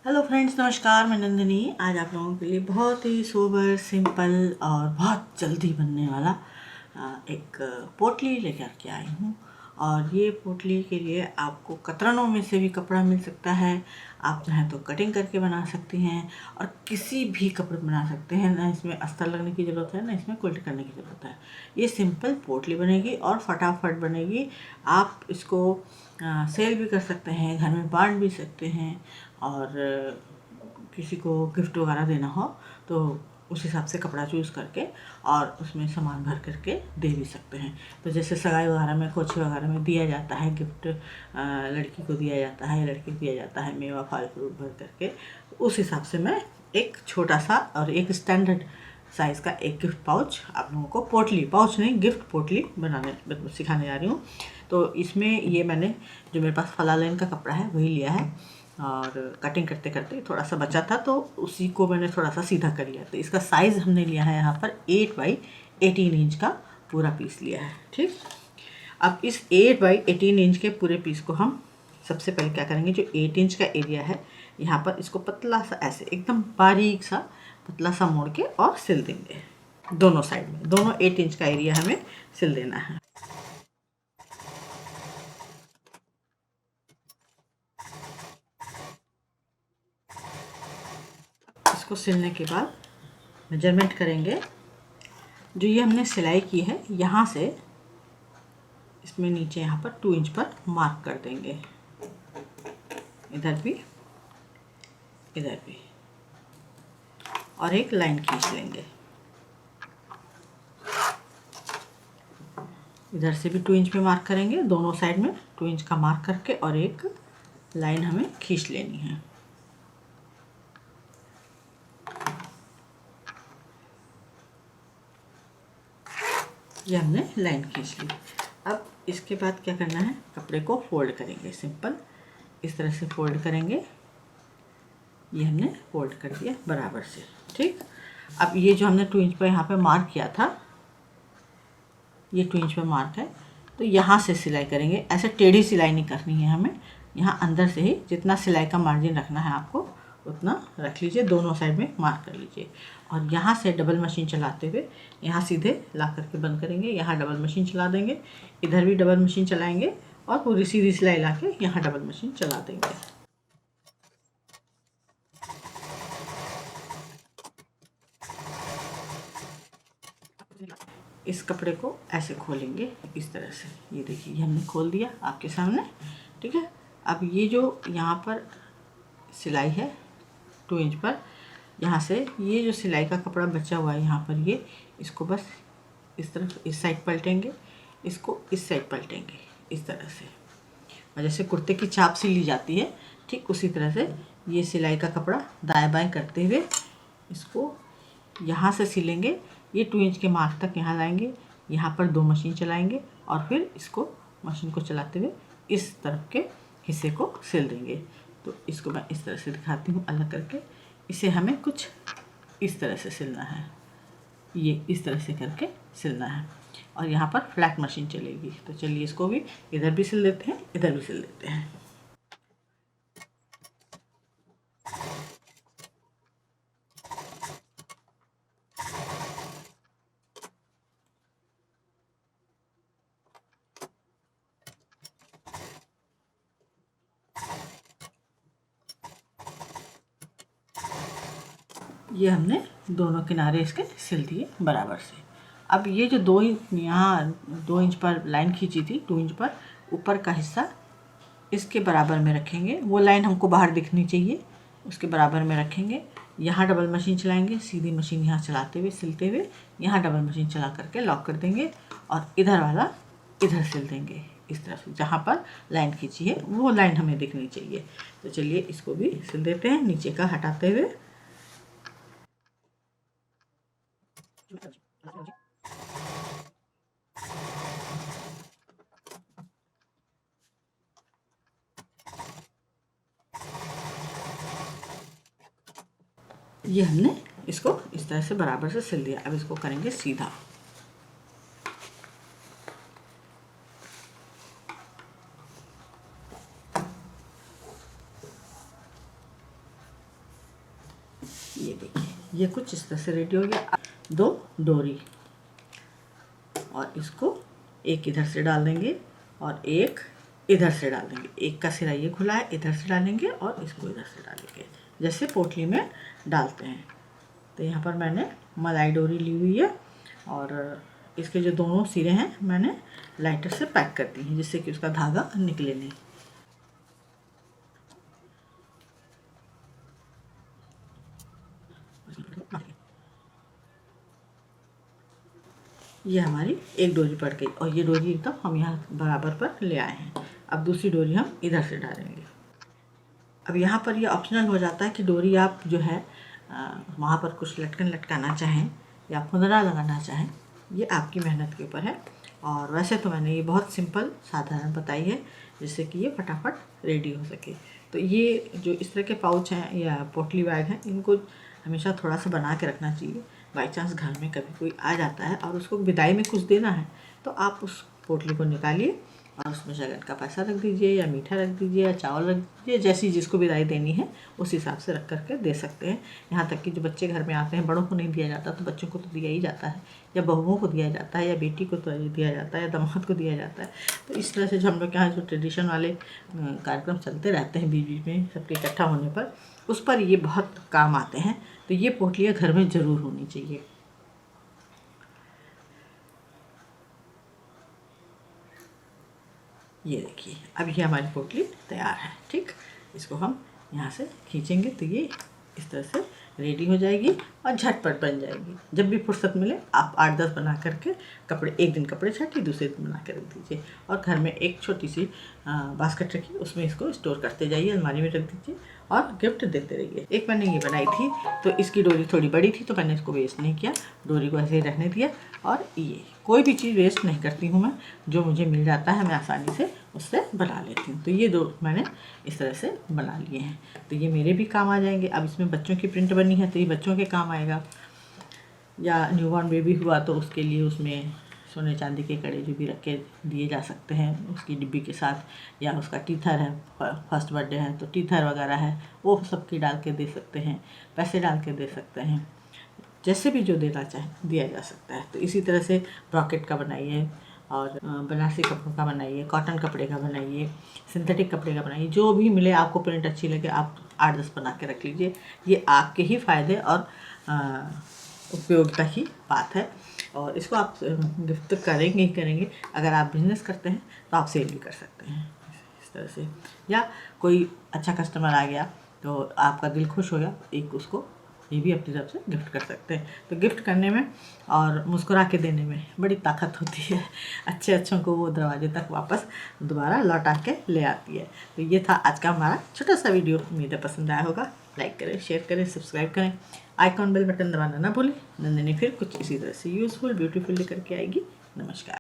Hello friends, नमस्कार। मैं नंदिनी आज आप लोगों के लिए बहुत ही सोबर, सिंपल और बहुत जल्दी बनने वाला एक पोटली लेकर के आई हूँ। और ये पोटली के लिए आपको कतरनों में से भी कपड़ा मिल सकता है। आप चाहें तो कटिंग करके बना सकती हैं और किसी भी कपड़े बना सकते हैं। ना इसमें अस्तर लगने की ज़रूरत है, ना इसमें क्विल्ट करने की ज़रूरत है। ये सिंपल पोटली बनेगी और फटाफट बनेगी। आप इसको सेल भी कर सकते हैं, घर में बांट भी सकते हैं और किसी को गिफ्ट वगैरह देना हो तो उस हिसाब से कपड़ा चूज़ करके और उसमें सामान भर करके दे भी सकते हैं। तो जैसे सगाई वगैरह में, खोची वगैरह में दिया जाता है गिफ्ट, लड़की को दिया जाता है, लड़के को दिया जाता है मेवा फल फ्रूट भर करके। उस हिसाब से मैं एक छोटा सा और एक स्टैंडर्ड साइज़ का एक गिफ्ट पाउच आप लोगों को, पोटली पाउच नहीं, गिफ्ट पोटली बनाने सिखाने जा रही हूँ। तो इसमें ये मैंने जो मेरे पास फलालेन का कपड़ा है वही लिया है और कटिंग करते करते थोड़ा सा बचा था तो उसी को मैंने थोड़ा सा सीधा कर लिया। तो इसका साइज़ हमने लिया है यहाँ पर 8x18 इंच का पूरा पीस लिया है। ठीक, अब इस 8x18 इंच के पूरे पीस को हम सबसे पहले क्या करेंगे, जो 8 इंच का एरिया है यहाँ पर इसको पतला सा ऐसे एकदम बारीक सा पतला सा मोड़ के और सिल देंगे। दोनों साइड में, दोनों 8 इंच का एरिया हमें सिल देना है। इसको सिलने के बाद मेजरमेंट करेंगे। जो ये हमने सिलाई की है यहाँ से इसमें नीचे यहाँ पर 2 इंच पर मार्क कर देंगे। इधर भी, इधर भी, और एक लाइन खींच लेंगे। इधर से भी 2 इंच पे मार्क करेंगे, दोनों साइड में 2 इंच का मार्क करके और एक लाइन हमें खींच लेनी है। ये हमने लाइन खींच ली। अब इसके बाद क्या करना है, कपड़े को फोल्ड करेंगे। सिंपल इस तरह से फोल्ड करेंगे। ये हमने फोल्ड कर दिया बराबर से। ठीक, अब ये जो हमने 2 इंच पर यहाँ पे मार्क किया था, ये 2 इंच पे मार्क है, तो यहाँ से सिलाई करेंगे। ऐसे टेढ़ी सिलाई नहीं करनी है हमें, यहाँ अंदर से ही जितना सिलाई का मार्जिन रखना है आपको उतना रख लीजिए। दोनों साइड में मार्क कर लीजिए और यहाँ से डबल मशीन चलाते हुए यहाँ सीधे ला करके बंद करेंगे। यहाँ डबल मशीन चला देंगे, इधर भी डबल मशीन चलाएंगे और पूरी सीधी सिलाई ला के यहाँ डबल मशीन चला देंगे। इस कपड़े को ऐसे खोलेंगे इस तरह से। ये देखिए, ये हमने खोल दिया आपके सामने। ठीक है, अब ये जो यहाँ पर सिलाई है 2 इंच पर, यहाँ से ये जो सिलाई का कपड़ा बचा हुआ है यहाँ पर, ये इसको बस इस तरफ इस साइड पलटेंगे, इसको इस साइड पलटेंगे इस तरह से। और जैसे कुर्ते की चाप सिली जाती है, ठीक उसी तरह से ये सिलाई का कपड़ा दाएं बाएं करते हुए इसको यहाँ से सिलेंगे। ये 2 इंच के मार्क तक यहाँ लाएंगे, यहाँ पर 2 मशीन चलाएंगे और फिर इसको मशीन को चलाते हुए इस तरफ के हिस्से को सिल देंगे। तो इसको मैं इस तरह से दिखाती हूँ अलग करके। इसे हमें कुछ इस तरह से सिलना है, ये इस तरह से करके सिलना है और यहाँ पर फ्लैट मशीन चलेगी। तो चलिए इसको भी इधर भी सिल देते हैं, इधर भी सिल देते हैं। ये हमने दोनों किनारे इसके सिल दिए बराबर से। अब ये जो 2 इंच, यहाँ 2 इंच पर लाइन खींची थी, 2 इंच पर ऊपर का हिस्सा इसके बराबर में रखेंगे। वो लाइन हमको बाहर दिखनी चाहिए, उसके बराबर में रखेंगे। यहाँ डबल मशीन चलाएंगे, सीधी मशीन यहाँ चलाते हुए सिलते हुए यहाँ डबल मशीन चला करके लॉक कर देंगे और इधर वाला इधर सिल देंगे इस तरफ। जहाँ पर लाइन खींची है वो लाइन हमें दिखनी चाहिए। तो चलिए इसको भी सिल देते हैं नीचे का हटाते हुए। ये हमने इसको इस तरह से बराबर से सिल दिया। अब इसको करेंगे सीधा। ये देखिए, ये कुछ इस तरह से रेडी हो गया। 2 डोरी, और इसको एक इधर से डाल देंगे और एक इधर से डाल देंगे। एक का सिरा ये खुला है, इधर से डालेंगे और इसको इधर से डालेंगे, जैसे पोटली में डालते हैं। तो यहाँ पर मैंने मलाई डोरी ली हुई है और इसके जो दोनों सिरे हैं मैंने लाइटर से पैक कर दी हैं, जिससे कि उसका धागा निकले नहीं। ये हमारी एक डोरी पड़ गई और ये डोरी एकदम हम यहाँ बराबर पर ले आए हैं। अब दूसरी डोरी हम इधर से डालेंगे। अब यहाँ पर ये ऑप्शनल हो जाता है कि डोरी आप जो है वहाँ पर कुछ लटकन लटकाना चाहें या फुंदरा लगाना चाहें, ये आपकी मेहनत के ऊपर है। और वैसे तो मैंने ये बहुत सिंपल साधारण बताई है, जिससे कि ये फटाफट रेडी हो सके। तो ये जो इस तरह के पाउच हैं या पोटली बैग हैं, इनको हमेशा थोड़ा सा बना के रखना चाहिए। बाई चांस घर में कभी कोई आ जाता है और उसको विदाई में कुछ देना है, तो आप उस पोटली को निकालिए और उसमें शगन का पैसा रख दीजिए या मीठा रख दीजिए या चावल रख दीजिए, जैसी जिसको विदाई देनी है उस हिसाब से रख करके दे सकते हैं। यहाँ तक कि जो बच्चे घर में आते हैं, बड़ों को नहीं दिया जाता तो बच्चों को तो दिया ही जाता है, या बहुओं को दिया जाता है, या बेटी को तो दिया जाता है, या दामाद को दिया जाता है। तो इस तरह से जो हम लोग के यहाँ जो ट्रेडिशन वाले कार्यक्रम चलते रहते हैं बीच बीच में सबके इकट्ठा होने पर, उस पर ये बहुत काम आते हैं। तो ये पोटलियाँ घर में ज़रूर होनी चाहिए। ये देखिए, अब ये हमारी पोटली तैयार है। ठीक, इसको हम यहाँ से खींचेंगे तो ये इस तरह से रेडी हो जाएगी और झटपट बन जाएगी। जब भी फुर्सत मिले आप 8-10 बना करके कपड़े, एक दिन कपड़े छाटिए, दूसरे दिन बना के रख दीजिए। और घर में एक छोटी सी बास्केट रखिए, उसमें इसको स्टोर करते जाइए, अलमारी में रख दीजिए और गिफ्ट देते रहिए। एक मैंने ये बनाई थी तो इसकी डोरी थोड़ी बड़ी थी, तो मैंने इसको वेस्ट नहीं किया, डोरी को ऐसे ही रहने दिया। और ये कोई भी चीज़ वेस्ट नहीं करती हूँ मैं, जो मुझे मिल जाता है मैं आसानी से उससे बना लेती हूँ। तो ये 2 मैंने इस तरह से बना लिए हैं, तो ये मेरे भी काम आ जाएंगे। अब इसमें बच्चों की प्रिंट बनी है तो ये बच्चों के काम आएगा, या न्यूबॉर्न बेबी हुआ तो उसके लिए उसमें सोने चांदी के कड़े जो भी रख के दिए जा सकते हैं उसकी डिब्बी के साथ, या उसका टीथर है, फर्स्ट बर्थडे है तो टीथर वगैरह है वो सबकी डाल के दे सकते हैं, पैसे डाल के दे सकते हैं, जैसे भी जो देना चाहे दिया जा सकता है। तो इसी तरह से ब्रॉकेट का बनाइए, और बनारसी कपड़ों का बनाइए, कॉटन कपड़े का बनाइए, सिंथेटिक कपड़े का बनाइए, जो भी मिले आपको प्रिंट अच्छी लगे आप 8-10 बना के रख लीजिए। ये आपके ही फ़ायदे और उपयोगिता की बात है, और इसको आप गिफ्ट करेंगे ही करेंगे। अगर आप बिजनेस करते हैं तो आप सेल भी कर सकते हैं इस तरह से, या कोई अच्छा कस्टमर आ गया तो आपका दिल खुश हो गया, एक उसको ये भी अपनी तरफ से गिफ्ट कर सकते हैं। तो गिफ्ट करने में और मुस्कुरा के देने में बड़ी ताकत होती है, अच्छों को वो दरवाजे तक वापस दोबारा लौटा के ले आती है। तो ये था आज का हमारा छोटा सा वीडियो, उम्मीद है पसंद आया होगा। लाइक करें, शेयर करें, सब्सक्राइब करें, आइकॉन बेल बटन दबाना ना भूलें। नंदिनी फिर कुछ इसी तरह से यूज़फुल ब्यूटीफुल लेकर के आएगी। नमस्कार।